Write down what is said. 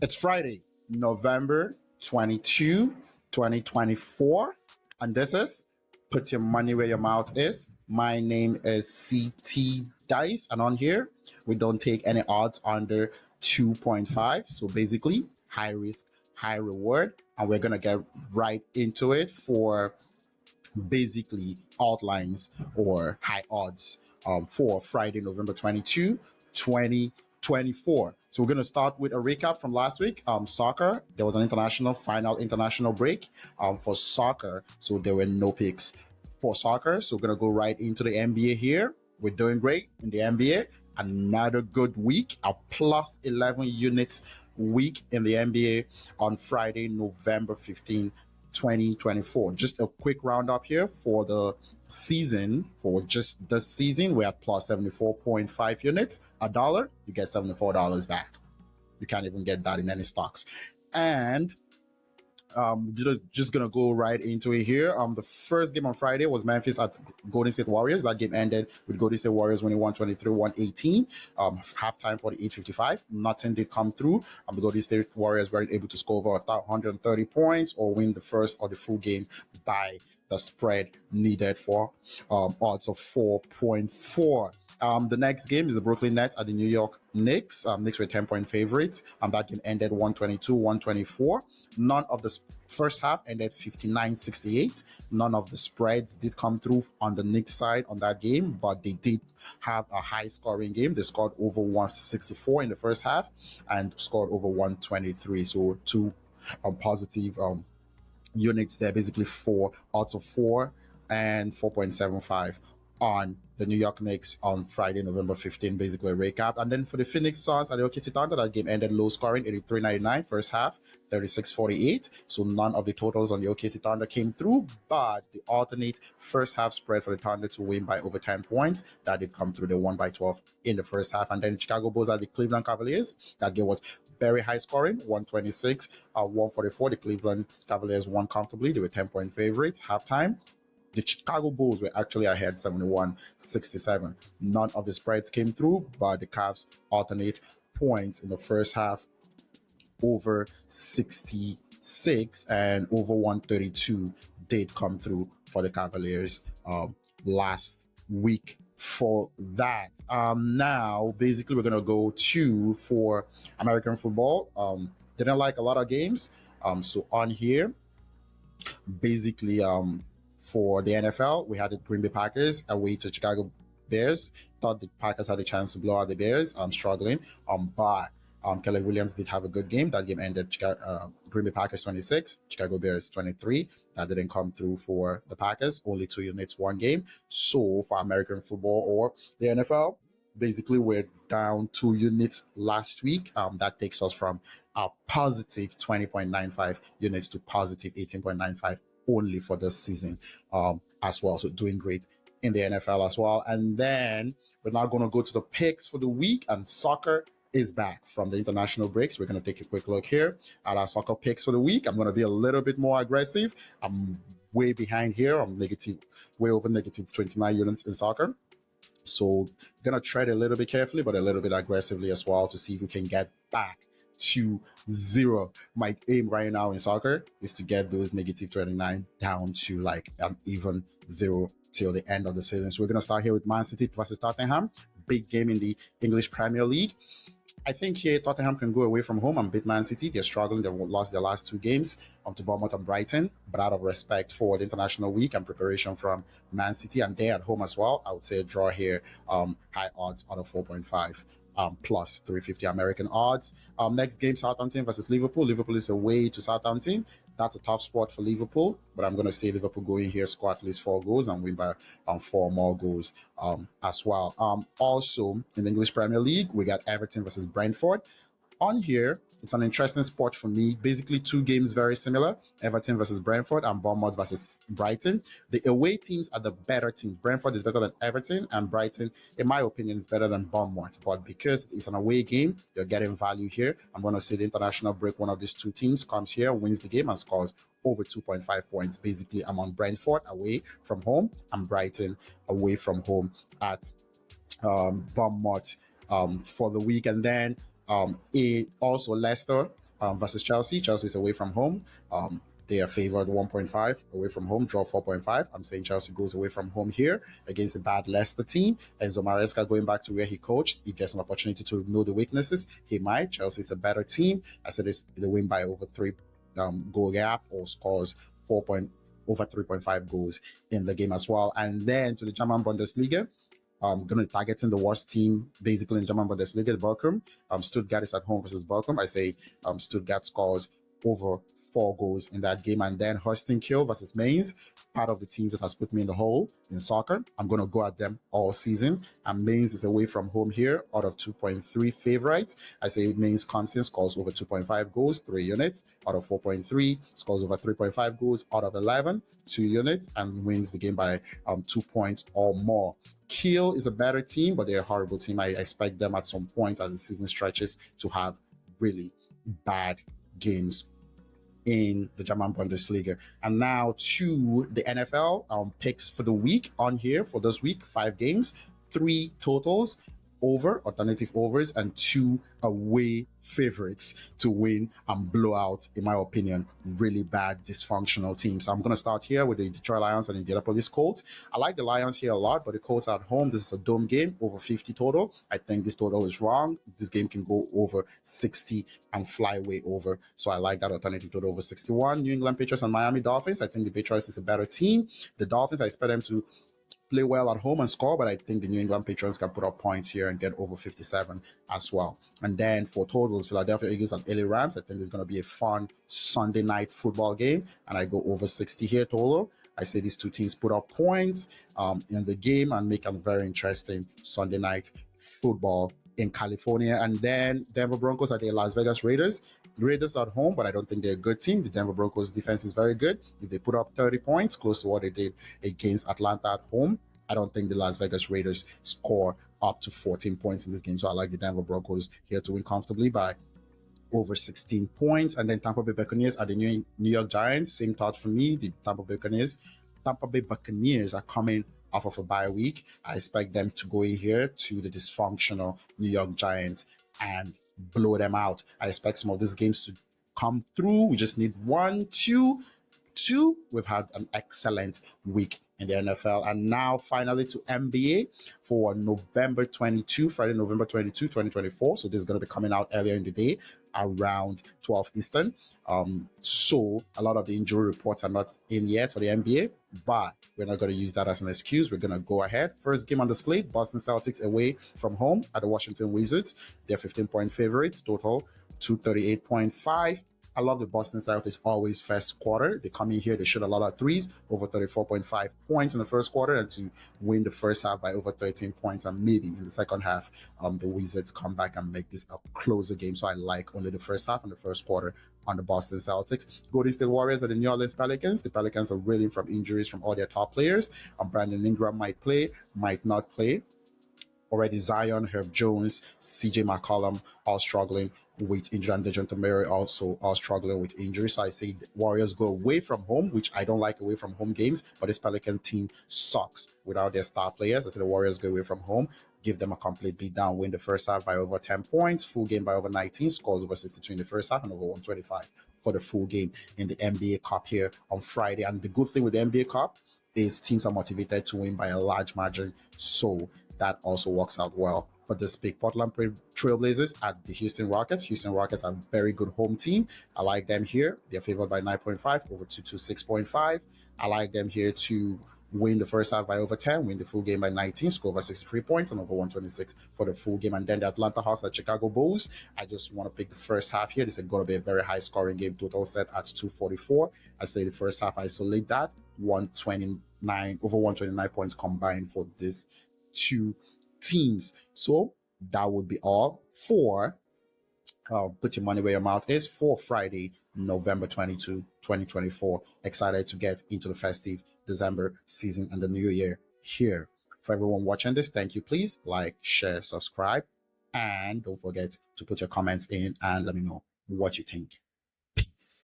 It's Friday, November 22, 2024, and this is Put Your Money Where Your Mouth Is. My name is CT Dice, and on here, we don't take any odds under 2.5. So basically, high risk, high reward, and we're going to get right into it for basically outlines or high odds for Friday, November 22, 2024. So we're going to start with a recap from last week. Soccer, there was an international break for soccer. So there were no picks for soccer. So we're going to go right into the NBA here. We're doing great in the NBA. Another good week, a plus 11 units week in the NBA on Friday, November 15, 2024. Just a quick roundup here for the season. For just this season, we're at plus 74.5 units. $1, you get $74 back. You can't even get that in any stocks. And just gonna go right into it here. The first game on Friday was Memphis at Golden State Warriors. That game ended with Golden State Warriors winning 123-118. Halftime for the 8:55. Nothing did come through. The Golden State Warriors weren't able to score over 130 points or win the first or the full game by the spread needed for odds of 4.4. The next game is the Brooklyn Nets at the New York Knicks. Knicks were 10-point favorites. That game ended 122-124. None of the first half ended 59-68. None of the spreads did come through on the Knicks side on that game, but they did have a high scoring game. They scored over 164 in the first half and scored over 123. So two positive units there, basically 4 odds of 4 and 4.75 on the New York Knicks on Friday, November 15, basically a recap. And then for the Phoenix Suns at the OKC Thunder, that game ended low scoring, 83-99, first half, 36-48. So none of the totals on the OKC Thunder came through, but the alternate first half spread for the Thunder to win by over 10 points, that did come through. They won by 12 in the first half. And then the Chicago Bulls at the Cleveland Cavaliers, that game was very high scoring, 126, 144. The Cleveland Cavaliers won comfortably. They were 10-point favorites, halftime. The Chicago Bulls were actually ahead 71-67. None of the spreads came through, but the Cavs alternate points in the first half over 66 and over 132 did come through for the Cavaliers last week for that. Now, basically, we're going to go for American football. Didn't like a lot of games. So on here, basically, for the NFL, we had the Green Bay Packers away to Chicago Bears. Thought the Packers had a chance to blow out the Bears. Struggling. But Caleb Williams did have a good game. That game ended Green Bay Packers 26, Chicago Bears 23. That didn't come through for the Packers. Only 2 units, 1 game. So for American football or the NFL, basically we're down 2 units last week. That takes us from a positive 20.95 units to positive 18.95 only for this season as well. So doing great in the NFL as well. And then we're now going to go to the picks for the week, and soccer is back from the international breaks. We're going to take a quick look here at our soccer picks for the week. I'm going to be a little bit more aggressive. I'm way behind here. I'm way over negative 29 units in soccer. So going to tread a little bit carefully, but a little bit aggressively as well to see if we can get back to 0. My aim right now in soccer is to get those negative 29 down to like an even 0 till the end of the season. So we're going to start here with Man City versus Tottenham. Big game in the English Premier League. I think here Tottenham can go away from home and beat Man City. They're struggling. They've lost their last 2 games to Bournemouth and Brighton. But out of respect for the international week and preparation from Man City, and they're at home as well, I would say a draw here. High odds out of 4.5. Plus 350 American odds. Next game, Southampton versus Liverpool. Liverpool is away to Southampton. That's a tough spot for Liverpool, but I'm going to say Liverpool go in here, score at least 4 goals and win by 4 more goals as well. Also, in the English Premier League, we got Everton versus Brentford. On here, it's an interesting spot for me. Basically, 2 games very similar. Everton versus Brentford and Bournemouth versus Brighton. The away teams are the better teams. Brentford is better than Everton, and Brighton, in my opinion, is better than Bournemouth. But because it's an away game, you're getting value here. I'm going to say the international break, one of these 2 teams comes here, wins the game, and scores over 2.5 points. Basically, I'm on Brentford away from home and Brighton away from home at Bournemouth for the week. And then also Leicester versus Chelsea. Chelsea is away from home. They are favored 1.5 away from home, draw 4.5. I'm saying Chelsea goes away from home here against a bad Leicester team. Enzo Maresca going back to where he coached. He gets an opportunity to know the weaknesses. He might. Chelsea is a better team. I said they win by over 3 goal gap or scores 4 over 3.5 goals in the game as well. And then to the German Bundesliga, going to be targeting the worst team basically in German Bundesliga, the Bochum. Stuttgart is at home versus Bochum. I say Stuttgart scores over 4 goals in that game. And then Holstein Kiel versus Mainz, part of the teams that has put me in the hole in soccer. I'm going to go at them all season. And Mainz is away from home here, out of 2.3 favorites. I say Mainz comes in, scores over 2.5 goals, 3 units, out of 4.3, scores over 3.5 goals, out of 11, 2 units, and wins the game by 2 points or more. Kiel is a better team, but they're a horrible team. I expect them at some point as the season stretches to have really bad games in the German Bundesliga. And now to the NFL picks for the week on here for this week, 5 games, 3 totals, over, alternative overs, and 2 away favorites to win and blow out, in my opinion, really bad, dysfunctional teams. So I'm going to start here with the Detroit Lions and Indianapolis Colts. I like the Lions here a lot, but the Colts at home, this is a dome game, over 50 total. I think this total is wrong. This game can go over 60 and fly way over. So I like that alternative total over 61. New England Patriots and Miami Dolphins. I think the Patriots is a better team. The Dolphins, I expect them to play well at home and score, but I think the New England Patriots can put up points here and get over 57 as well. And then for totals, Philadelphia Eagles and LA Rams, I think there's going to be a fun Sunday night football game, and I go over 60 here total. I say these two teams put up points in the game and make a very interesting Sunday night football in California. And then Denver Broncos are the Las Vegas Raiders. Raiders at home, but I don't think they're a good team. The Denver Broncos defense is very good. If they put up 30 points, close to what they did against Atlanta at home, I don't think the Las Vegas Raiders score up to 14 points in this game. So I like the Denver Broncos here to win comfortably by over 16 points. And then Tampa Bay Buccaneers are the New York Giants. Same thought for me. The Tampa Bay Buccaneers are coming off of a bye week. I expect them to go in here to the dysfunctional New York Giants and blow them out. I expect some of these games to come through. We just need 1, 2. We've had an excellent week in the NFL. And now finally to NBA for November 22, Friday, November 22, 2024. So this is going to be coming out earlier in the day around 12 Eastern. So a lot of the injury reports are not in yet for the NBA, but we're not going to use that as an excuse. We're going to go ahead. First game on the slate, Boston Celtics away from home at the Washington Wizards. They're 15-point favorites, total 238.5. I love the Boston Celtics always first quarter. They come in here, they shoot a lot of threes, over 34.5 points in the first quarter, and to win the first half by over 13 points. And maybe in the second half, the Wizards come back and make this a closer game. So I like only the first half and the first quarter on the Boston Celtics. Golden State Warriors and the New Orleans Pelicans. The Pelicans are reeling from injuries from all their top players. Brandon Ingram might play, might not play. Already Zion, Herb Jones, CJ McCollum, all struggling with injury, and DeJounte Murray also all struggling with injury. So I say the Warriors go away from home, which I don't like away from home games, but this Pelican team sucks without their star players. I say the Warriors go away from home, give them a complete beatdown, win the first half by over 10 points, full game by over 19, scores over 62 in the first half and over 125 for the full game in the NBA Cup here on Friday. And the good thing with the NBA Cup is teams are motivated to win by a large margin. So that also works out well for this big. Portland Trailblazers at the Houston Rockets. Houston Rockets are a very good home team. I like them here. They're favored by 9.5, over 226.5. I like them here to win the first half by over 10, win the full game by 19, score over 63 points and over 126 for the full game. And then the Atlanta Hawks at Chicago Bulls. I just want to pick the first half here. This is going to be a very high scoring game, total set at 244. I say the first half, isolate that, 129, over 129 points combined for this 2 teams. So that would be all for Put Your Money Where Your Mouth Is for Friday, November 22, 2024. Excited to get into the festive December season and the new year here. For everyone watching this, thank you. Please like, share, subscribe, and don't forget to put your comments in and let me know what you think. Peace.